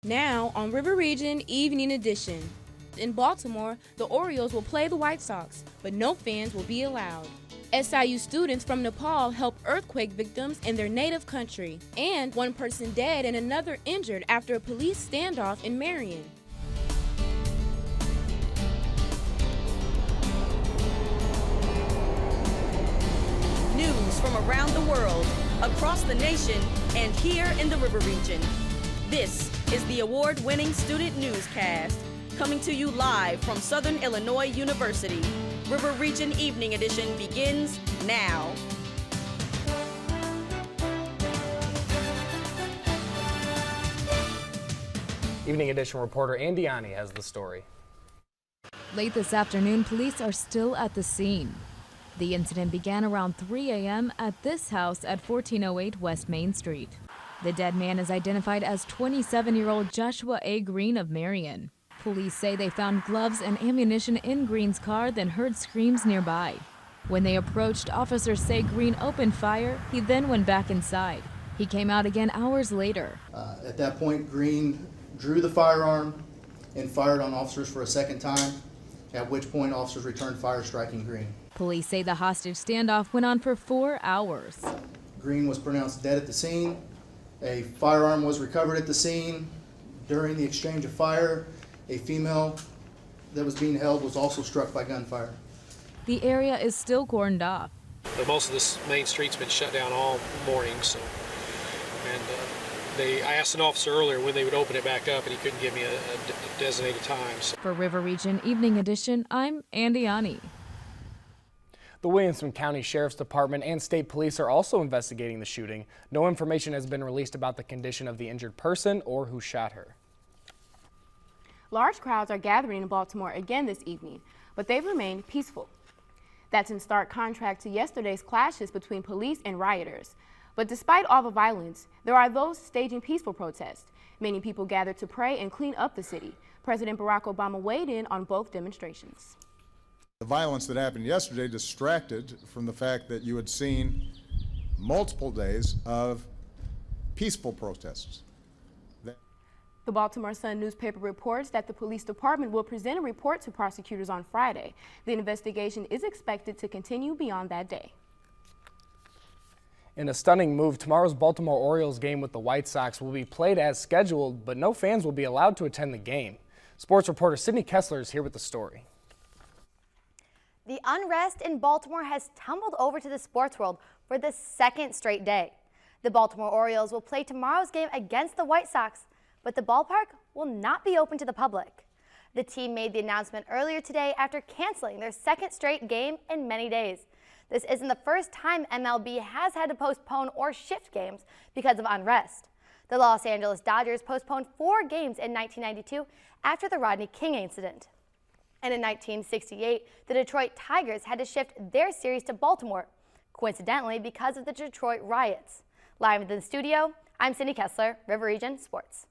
Now on River Region Evening Edition. In Baltimore, the Orioles will play the White Sox, but no fans will be allowed. SIU students from Nepal help earthquake victims in their native country. And one person dead and another injured after a police standoff in Marion. News from around the world, across the nation, and here in the River Region. This is the award-winning Student Newscast, coming to you live from Southern Illinois University. River Region Evening Edition begins now. Evening Edition reporter Andy Ani has the story. Late this afternoon, police are still at the scene. The incident began around 3 a.m. at this house at 1408 West Main Street. The dead man is identified as 27-year-old Joshua A. Green of Marion. Police say they found gloves and ammunition in Green's car, then heard screams nearby. When they approached, officers say Green opened fire. He then went back inside. He came out again hours later. At that point, Green drew the firearm and fired on officers for a second time, at which point officers returned fire, striking Green. Police say the hostage standoff went on for 4 hours. Green was pronounced dead at the scene. A firearm was recovered at the scene. During the exchange of fire, a female that was being held was also struck by gunfire. The area is still cordoned off. Most of this main street's been shut down all morning, so, I asked an officer earlier when they would open it back up, and he couldn't give me a designated time. So. For River Region Evening Edition, I'm Andy Ani. The Williamson County Sheriff's Department and state police are also investigating the shooting. No information has been released about the condition of the injured person or who shot her. Large crowds are gathering in Baltimore again this evening, but they've remained peaceful. That's in stark contrast to yesterday's clashes between police and rioters. But despite all the violence, there are those staging peaceful protests. Many people gathered to pray and clean up the city. President Barack Obama weighed in on both demonstrations. The violence that happened yesterday distracted from the fact that you had seen multiple days of peaceful protests. The Baltimore Sun newspaper reports that the police department will present a report to prosecutors on Friday. The investigation is expected to continue beyond that day. In a stunning move, tomorrow's Baltimore Orioles game with the White Sox will be played as scheduled, but no fans will be allowed to attend the game. Sports reporter Sydney Kessler is here with the story. The unrest in Baltimore has tumbled over to the sports world for the second straight day. The Baltimore Orioles will play tomorrow's game against the White Sox, but the ballpark will not be open to the public. The team made the announcement earlier today after canceling their second straight game in many days. This isn't the first time MLB has had to postpone or shift games because of unrest. The Los Angeles Dodgers postponed 4 games in 1992 after the Rodney King incident. And in 1968, the Detroit Tigers had to shift their series to Baltimore, coincidentally because of the Detroit riots. Live in the studio, I'm Sydney Kessler, River Region Sports.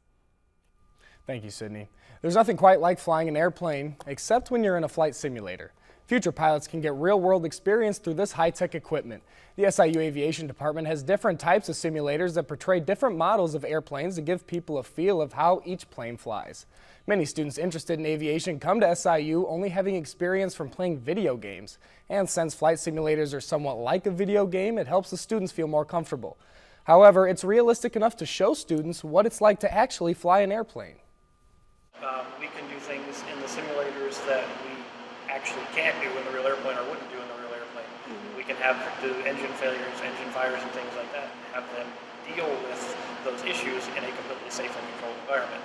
Thank you, Sydney. There's nothing quite like flying an airplane, except when you're in a flight simulator. Future pilots can get real-world experience through this high-tech equipment. The SIU Aviation Department has different types of simulators that portray different models of airplanes to give people a feel of how each plane flies. Many students interested in aviation come to SIU only having experience from playing video games. And since flight simulators are somewhat like a video game, it helps the students feel more comfortable. However, it's realistic enough to show students what it's like to actually fly an airplane. We can do things in the simulators that we actually can't do in the real airplane or wouldn't do in the real airplane. We can do engine failures, engine fires, and things like that, have them deal with those issues in a completely safe and controlled environment.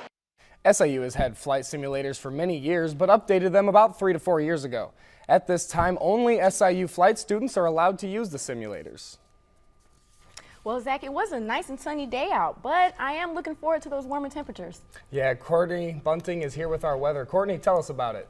SIU has had flight simulators for many years, but updated them about 3 to 4 years ago. At this time, only SIU flight students are allowed to use the simulators. Well, Zach, it was a nice and sunny day out, but I am looking forward to those warmer temperatures. Yeah, Courtney Bunting is here with our weather. Courtney, tell us about it.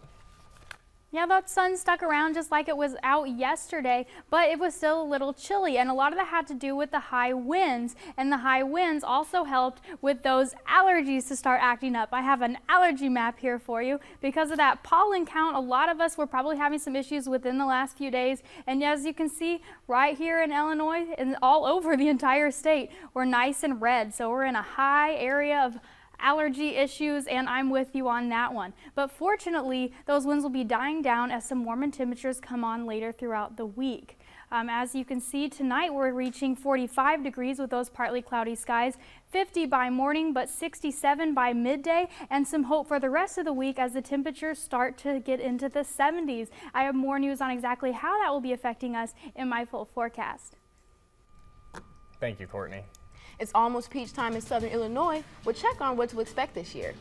Yeah, that sun stuck around just like it was out yesterday, but it was still a little chilly, and a lot of that had to do with the high winds, and the high winds also helped with those allergies to start acting up. I have an allergy map here for you. Because of that pollen count, a lot of us were probably having some issues within the last few days, and as you can see right here in Illinois and all over the entire state, we're nice and red, so we're in a high area of allergy issues, and I'm with you on that one. But fortunately, those winds will be dying down as some warmer temperatures come on later throughout the week. As you can see, tonight we're reaching 45 degrees with those partly cloudy skies, 50 by morning, but 67 by midday, and some hope for the rest of the week as the temperatures start to get into the 70s. I have more news on exactly how that will be affecting us in my full forecast. Thank you, Courtney. It's almost peach time in southern Illinois. We'll check on what to expect this year.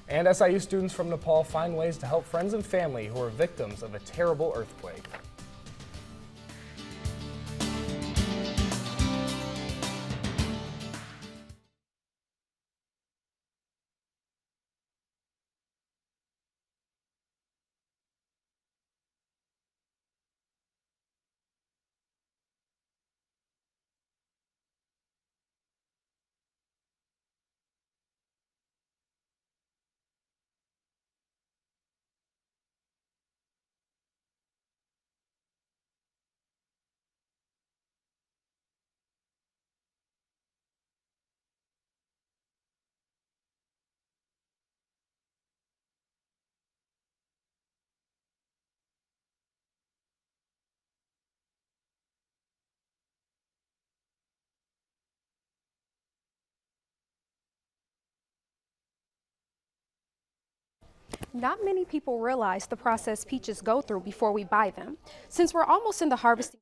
And SIU students from Nepal find ways to help friends and family who are victims of a terrible earthquake. Not many people realize the process peaches go through before we buy them. Since we're almost in the harvesting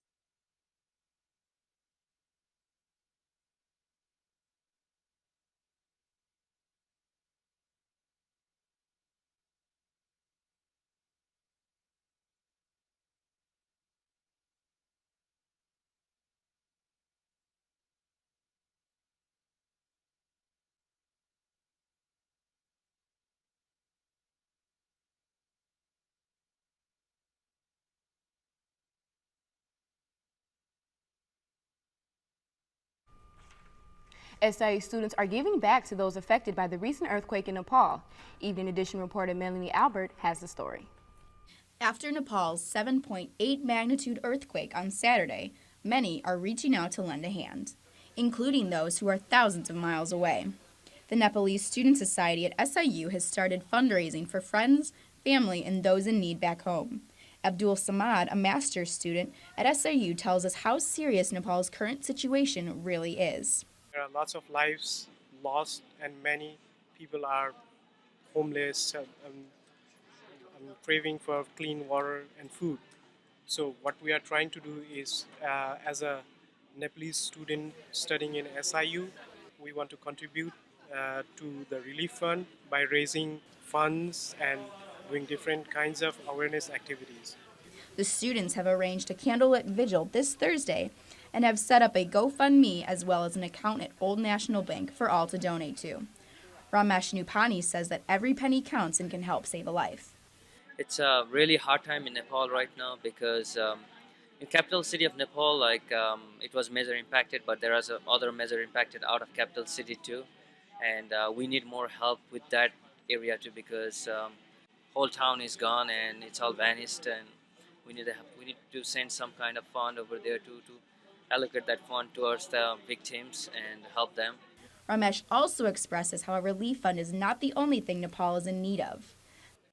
SIU students are giving back to those affected by the recent earthquake in Nepal. Evening Edition reporter Melanie Albert has the story. After Nepal's 7.8 magnitude earthquake on Saturday, many are reaching out to lend a hand, including those who are thousands of miles away. The Nepalese Student Society at SIU has started fundraising for friends, family, and those in need back home. Abdul Samad, a master's student at SIU, tells us how serious Nepal's current situation really is. There are lots of lives lost and many people are homeless, craving for clean water and food. So what we are trying to do is, as a Nepalese student studying in SIU, we want to contribute to the relief fund by raising funds and doing different kinds of awareness activities. The students have arranged a candlelit vigil this Thursday and have set up a GoFundMe as well as an account at Old National Bank for all to donate to. Ramesh Nupani says that every penny counts and can help save a life. It's a really hard time in Nepal right now because in capital city of Nepal, it was major impacted, but there is other major impacted out of capital city too, and we need more help with that area too because whole town is gone and it's all vanished, and we need to send some kind of fund over there to allocate that fund towards the victims and help them. Ramesh also expresses how a relief fund is not the only thing Nepal is in need of.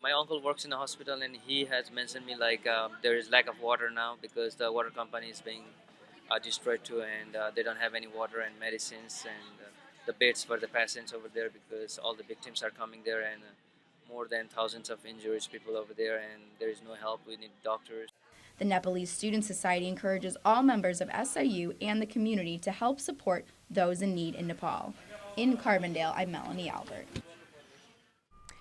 My uncle works in a hospital and he has mentioned me there is lack of water now because the water company is being destroyed too, and they don't have any water and medicines and the beds for the patients over there because all the victims are coming there, and more than thousands of injuries people over there, and there is no help. We need doctors. The Nepalese Student Society encourages all members of SIU and the community to help support those in need in Nepal. In Carbondale, I'm Melanie Albert.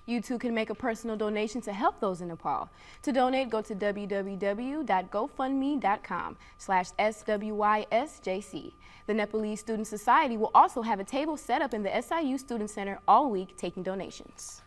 You too can make a personal donation to help those in Nepal. To donate, go to www.gofundme.com/SWYSJC. The Nepalese Student Society will also have a table set up in the SIU Student Center all week taking donations.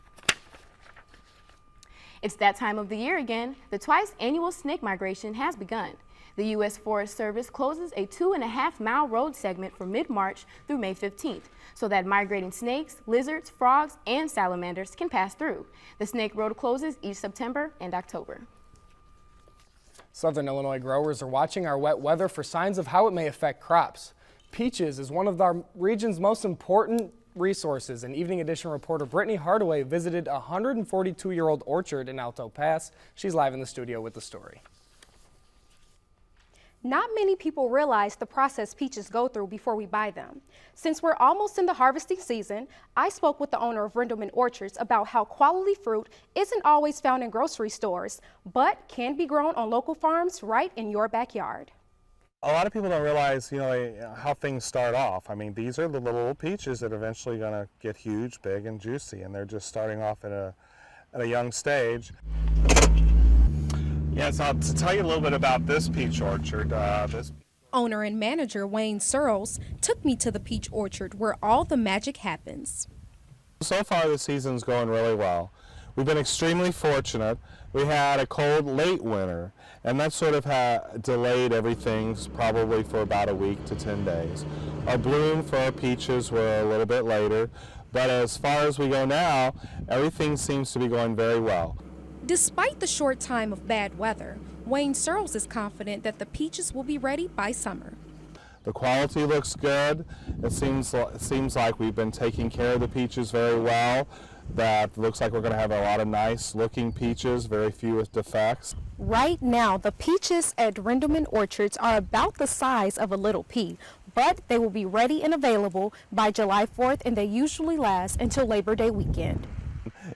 It's that time of the year again. The twice annual snake migration has begun. The U.S. Forest Service closes a 2.5-mile road segment from mid-March through May 15th so that migrating snakes, lizards, frogs, and salamanders can pass through. The snake road closes each September and October. Southern Illinois growers are watching our wet weather for signs of how it may affect crops. Peaches is one of our region's most important Resources and Evening Edition reporter Brittany Hardaway visited a 142-year-old orchard in Alto Pass. She's live in the studio with the story. Not many people realize the process peaches go through before we buy them. Since we're almost in the harvesting season, I spoke with the owner of Rendleman Orchards about how quality fruit isn't always found in grocery stores, but can be grown on local farms right in your backyard. A lot of people don't realize, how things start off. I mean, these are the little peaches that are eventually going to get huge, big, and juicy, and they're just starting off at a young stage. Yeah, so to tell you a little bit about this peach orchard, Owner and manager Wayne Searles took me to the peach orchard where all the magic happens. So far the season's going really well. We've been extremely fortunate. We had a cold late winter, and that sort of delayed everything probably for about a week to 10 days. Our bloom for our peaches were a little bit later, but as far as we go now, everything seems to be going very well. Despite the short time of bad weather, Wayne Searles is confident that the peaches will be ready by summer. The quality looks good. It seems like we've been taking care of the peaches very well. That looks like we're going to have a lot of nice looking peaches, very few with defects. Right now, the peaches at Rendleman Orchards are about the size of a little pea, but they will be ready and available by July 4th, and they usually last until Labor Day weekend.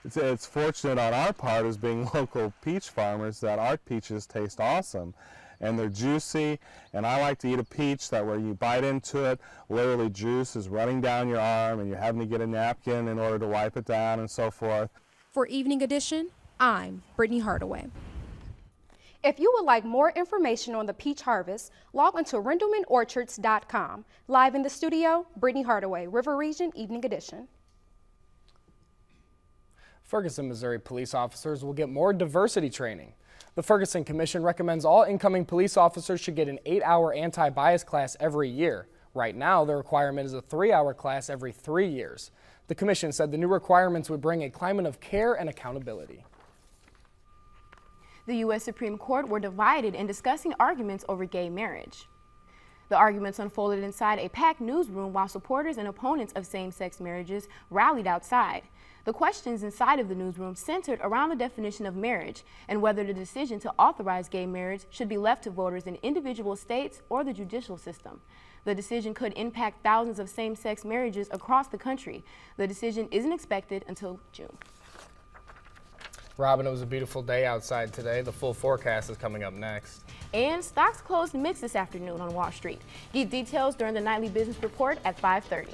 It's fortunate on our part as being local peach farmers that our peaches taste awesome and they're juicy, and I like to eat a peach that where you bite into it, literally juice is running down your arm and you're having to get a napkin in order to wipe it down and so forth. For Evening Edition, I'm Brittany Hardaway. If you would like more information on the peach harvest, log on to rendlemanorchards.com. Live in the studio, Brittany Hardaway, River Region Evening Edition. Ferguson, Missouri police officers will get more diversity training. The Ferguson Commission recommends all incoming police officers should get an 8-hour anti-bias class every year. Right now, the requirement is a 3-hour class every 3 years. The Commission said the new requirements would bring a climate of care and accountability. The U.S. Supreme Court were divided in discussing arguments over gay marriage. The arguments unfolded inside a packed newsroom while supporters and opponents of same-sex marriages rallied outside. The questions inside of the newsroom centered around the definition of marriage and whether the decision to authorize gay marriage should be left to voters in individual states or the judicial system. The decision could impact thousands of same-sex marriages across the country. The decision isn't expected until June. Robin, it was a beautiful day outside today. The full forecast is coming up next. And stocks closed mixed this afternoon on Wall Street. Get details during the nightly business report at 5:30.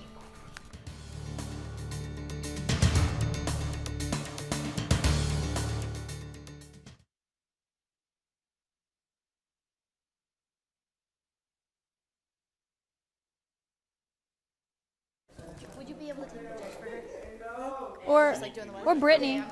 Would you be able to take pictures for her? Or Brittany.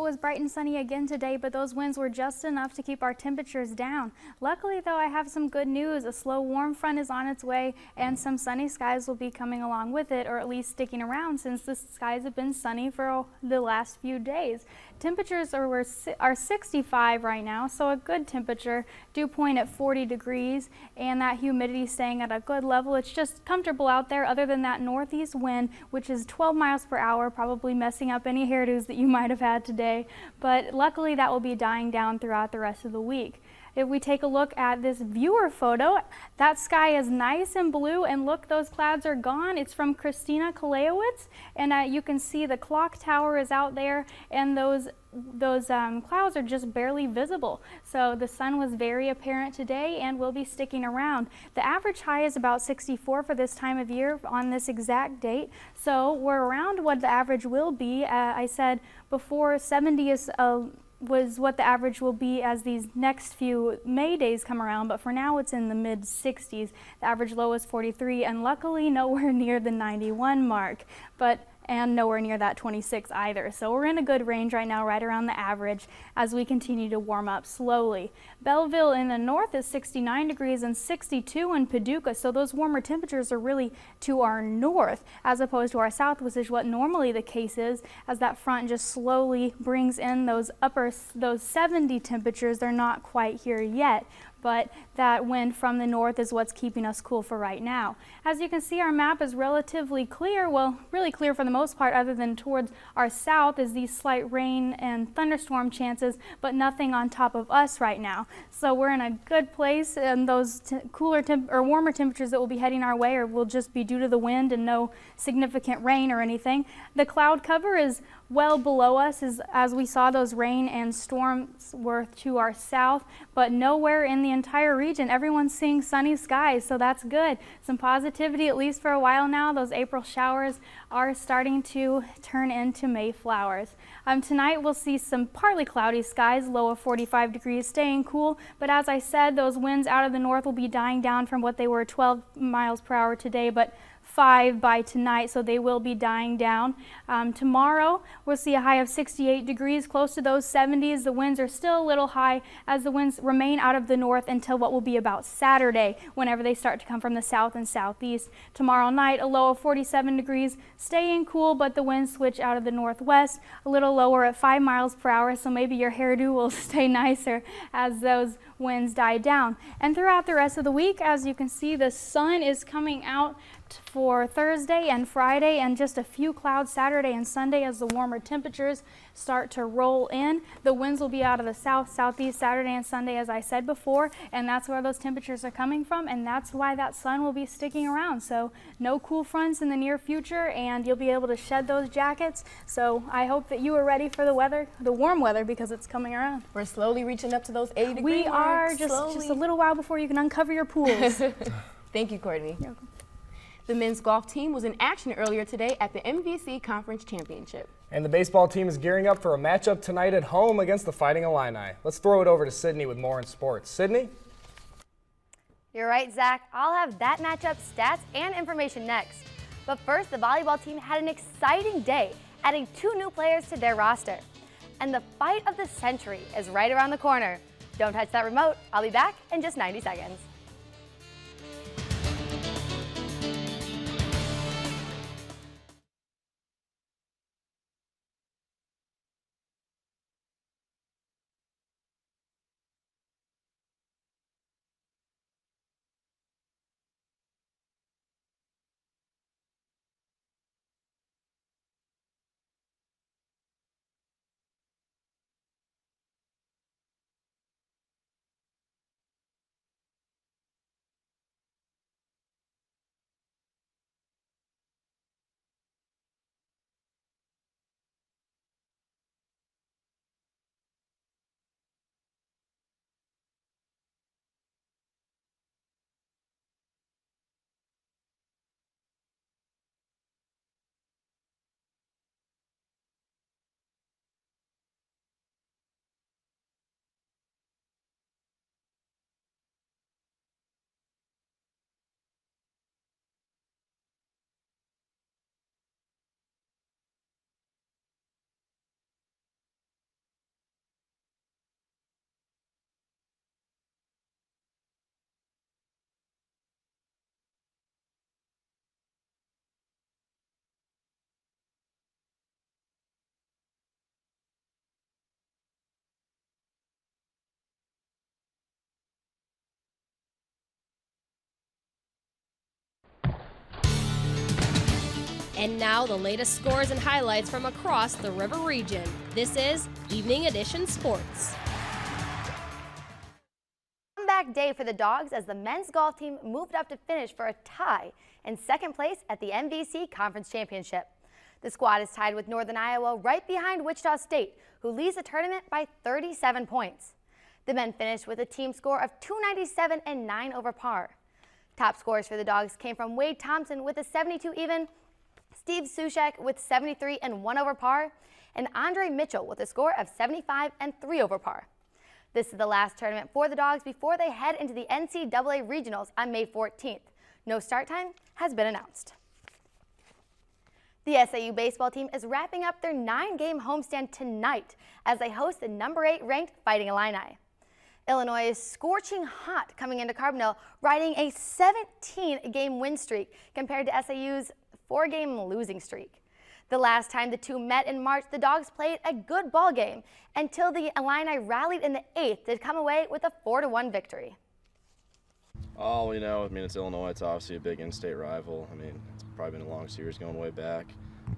was bright and sunny again today, but those winds were just enough to keep our temperatures down. Luckily, though, I have some good news. A slow warm front is on its way, and some sunny skies will be coming along with it, or at least sticking around since the skies have been sunny for the last few days. Temperatures are 65 right now, so a good temperature. Dew point at 40 degrees, and that humidity staying at a good level. It's just comfortable out there other than that northeast wind, which is 12 miles per hour, probably messing up any hairdos that you might have had today. But luckily that will be dying down throughout the rest of the week. If we take a look at this viewer photo, that sky is nice and blue, and look, those clouds are gone. It's from Christina Kalewitz, and you can see the clock tower is out there, and those clouds are just barely visible. So the sun was very apparent today and will be sticking around. The average high is about 64 for this time of year on this exact date. So we're around what the average will be. I said before 70 was what the average will be as these next few May days come around, but for now it's in the mid 60s. The average low is 43, and luckily nowhere near the 91 mark, and nowhere near that 26 either. So we're in a good range right now, right around the average, as we continue to warm up slowly. Belleville in the north is 69 degrees and 62 in Paducah, so those warmer temperatures are really to our north as opposed to our south, which is what normally the case is, as that front just slowly brings in those 70 temperatures. They're not quite here yet, but that wind from the north is what's keeping us cool for right now. As you can see, our map is relatively clear, well, really clear for the most part, other than towards our south is these slight rain and thunderstorm chances, but nothing on top of us right now. So we're in a good place, and those warmer temperatures that will be heading our way will just be due to the wind and no significant rain or anything. The cloud cover is well below us as we saw those rain and storms were to our south, but nowhere in the entire region. Everyone's seeing sunny skies, so that's good. Some positivity, at least for a while now. Those April showers are starting to turn into May flowers. Tonight we'll see some partly cloudy skies, low of 45 degrees, staying cool, but as I said, those winds out of the north will be dying down from what they were 12 miles per hour today, but 5 by tonight, so they will be dying down. Tomorrow we'll see a high of 68 degrees, close to those 70s. The winds are still a little high as the winds remain out of the north until what will be about Saturday, whenever they start to come from the south and southeast. Tomorrow night a low of 47 degrees, staying cool, but the winds switch out of the northwest, a little lower at 5 miles per hour, so maybe your hairdo will stay nicer as those winds die down. And throughout the rest of the week, as you can see, the sun is coming out for Thursday and Friday, and just a few clouds Saturday and Sunday as the warmer temperatures start to roll in. The winds will be out of the south, southeast Saturday and Sunday, as I said before, and that's where those temperatures are coming from, and that's why that sun will be sticking around. So no cool fronts in the near future, and you'll be able to shed those jackets. So I hope that you are ready for the weather, the warm weather, because it's coming around. We're slowly reaching up to those 80 degree We are marks, just a little while before you can uncover your pools. Thank you, Courtney. You're welcome. The men's golf team was in action earlier today at the MVC Conference Championship. And the baseball team is gearing up for a matchup tonight at home against the Fighting Illini. Let's throw it over to Sydney with more in sports. Sydney? You're right, Zach. I'll have that matchup, stats, and information next. But first, the volleyball team had an exciting day, adding 2 new players to their roster. And the fight of the century is right around the corner. Don't touch that remote. I'll be back in just 90 seconds. And now the latest scores and highlights from across the River region. This is Evening Edition Sports. Comeback day for the Dogs as the men's golf team moved up to finish for a tie in second place at the MVC Conference Championship. The squad is tied with Northern Iowa right behind Wichita State, who leads the tournament by 37 points. The men finished with a team score of 297 and 9 over par. Top scores for the Dogs came from Wade Thompson with a 72 even, Steve Sushek with 73 and 1 over par, and Andre Mitchell with a score of 75 and 3 over par. This is the last tournament for the Dogs before they head into the NCAA Regionals on May 14th. No start time has been announced. The SIU baseball team is wrapping up their 9-game homestand tonight as they host the number 8 ranked Fighting Illini. Illinois is scorching hot coming into Carbondale, riding a 17-game win streak compared to SIU's 4-game losing streak. The last time the two met in March, the Dogs played a good ball game until the Illini rallied in the 8th to come away with a 4-1 victory. Oh, you know, I mean, it's Illinois. It's obviously a big in-state rival. I mean, it's probably been a long series going way back.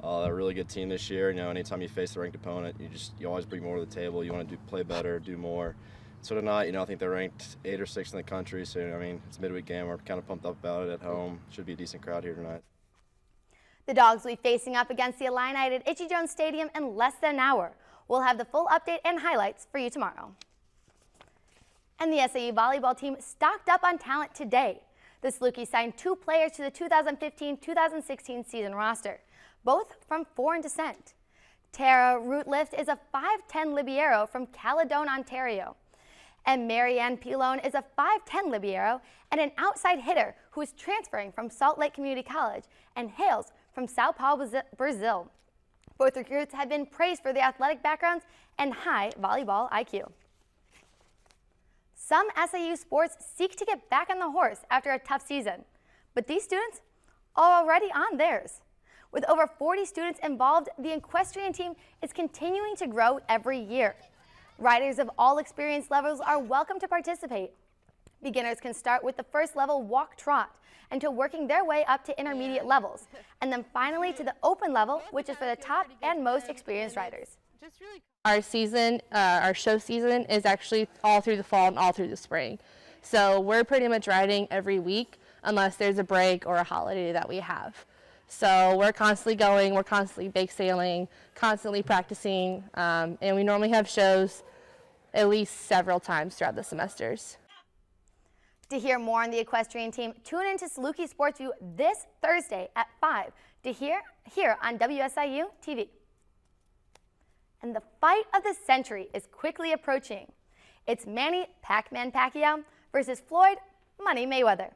They're a really good team this year. You know, anytime you face the ranked opponent, you always bring more to the table. You want to play better, do more. So tonight, you know, I think they're ranked 8 or 6 in the country. So, I mean, it's a midweek game. We're kind of pumped up about it at home. Should be a decent crowd here tonight. The Dogs will be facing up against the Illini at Itchy Jones Stadium in less than an hour. We'll have the full update and highlights for you tomorrow. And the SIU volleyball team stocked up on talent today. The Salukis signed 2 players to the 2015-2016 season roster, both from foreign descent. Tara Rootlift is a 5'10 libero from Caledon, Ontario. And Marianne Pilon is a 5'10 libero and an outside hitter who is transferring from Salt Lake Community College and hails from Sao Paulo, Brazil. Both recruits have been praised for their athletic backgrounds and high volleyball IQ. Some SIU sports seek to get back on the horse after a tough season, but these students are already on theirs. With over 40 students involved, the equestrian team is continuing to grow every year. Riders of all experience levels are welcome to participate. Beginners can start with the first level walk-trot until working their way up to intermediate levels, and then finally to the open level, which is for the top and most experienced riders. Our season, our show season is actually all through the fall and all through the spring. So we're pretty much riding every week unless there's a break or a holiday that we have. So we're constantly going, we're constantly bake sailing, constantly practicing, and we normally have shows at least several times throughout the semesters. To hear more on the equestrian team, tune into Saluki Sports View this Thursday at 5 to hear here on WSIU TV. And the fight of the century is quickly approaching. It's Manny Pac-Man Pacquiao versus Floyd Money Mayweather.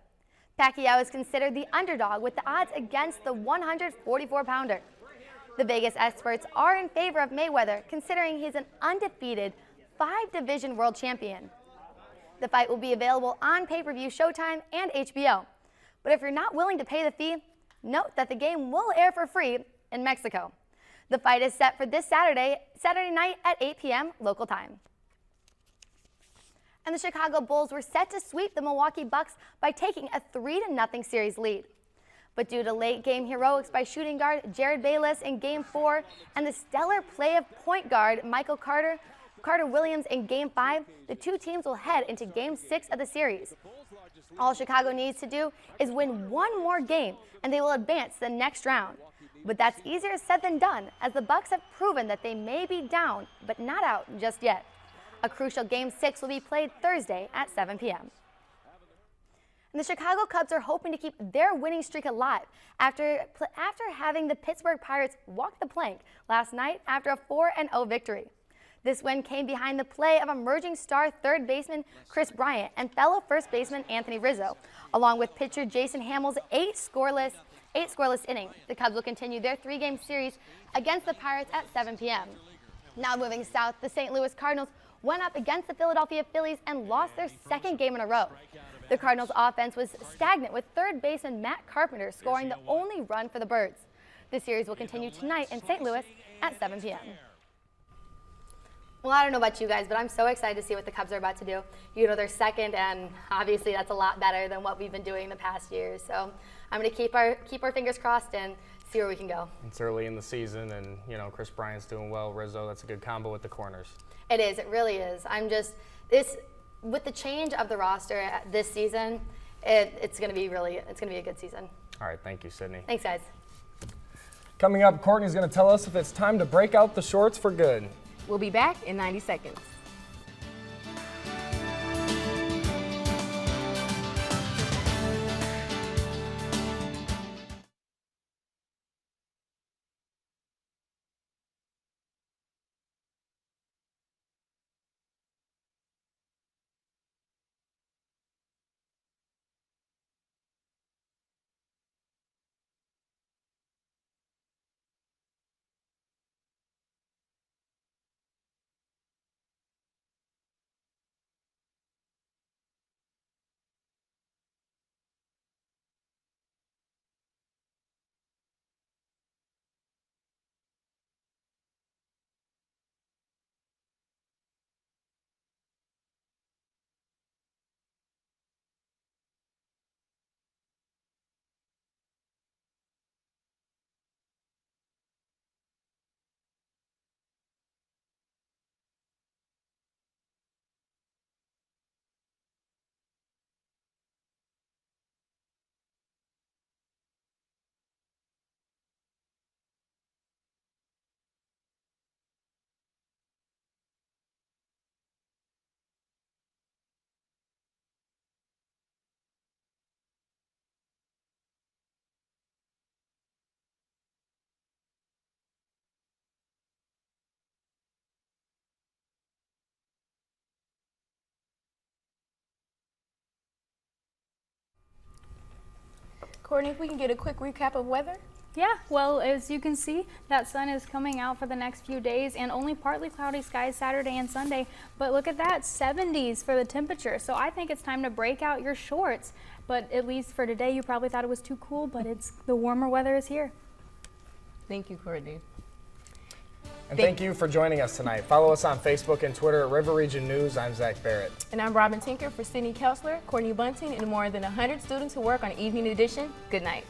Pacquiao is considered the underdog with the odds against the 144-pounder. The Vegas experts are in favor of Mayweather, considering he's an undefeated 5-division world champion. The fight will be available on pay-per-view Showtime and HBO. But if you're not willing to pay the fee, note that the game will air for free in Mexico. The fight is set for this Saturday night at 8 p.m. local time. And the Chicago Bulls were set to sweep the Milwaukee Bucks by taking a 3-0 series lead. But due to late-game heroics by shooting guard Jared Bayless in Game 4 and the stellar play of point guard Michael Carter Williams in Game 5, the two teams will head into Game 6 of the series. All Chicago needs to do is win one more game, and they will advance to the next round. But that's easier said than done, as the Bucks have proven that they may be down, but not out just yet. A crucial Game 6 will be played Thursday at 7 p.m. And the Chicago Cubs are hoping to keep their winning streak alive after having the Pittsburgh Pirates walk the plank last night after a 4-0 victory. This win came behind the play of emerging star third baseman Chris Bryant and fellow first baseman Anthony Rizzo, along with pitcher Jason Hamill's 8 scoreless inning. The Cubs will continue their 3-game series against the Pirates at 7 p.m. Now moving south, the St. Louis Cardinals went up against the Philadelphia Phillies and lost their 2nd game in a row. The Cardinals' offense was stagnant, with third baseman Matt Carpenter scoring the only run for the Birds. The series will continue tonight in St. Louis at 7 p.m. Well, I don't know about you guys, but I'm so excited to see what the Cubs are about to do. You know, they're second, and obviously that's a lot better than what we've been doing the past years. So I'm going to keep our fingers crossed and see where we can go. It's early in the season, and you know Chris Bryant's doing well. Rizzo, that's a good combo with the corners. It is. It really is. With the change of the roster this season, it's going to be a good season. All right, thank you, Sydney. Thanks, guys. Coming up, Courtney's going to tell us if it's time to break out the shorts for good. We'll be back in 90 seconds. Courtney, if we can get a quick recap of weather. Yeah, well, as you can see, that sun is coming out for the next few days and only partly cloudy skies Saturday and Sunday. But look at that, 70s for the temperature. So I think it's time to break out your shorts. But at least for today, you probably thought it was too cool, but the warmer weather is here. Thank you, Courtney. And thank you for joining us tonight. Follow us on Facebook and Twitter at River Region News. I'm Zach Barrett. And I'm Robin Tinker for Sydney Kelsler, Courtney Bunting, and more than 100 students who work on Evening Edition. Good night.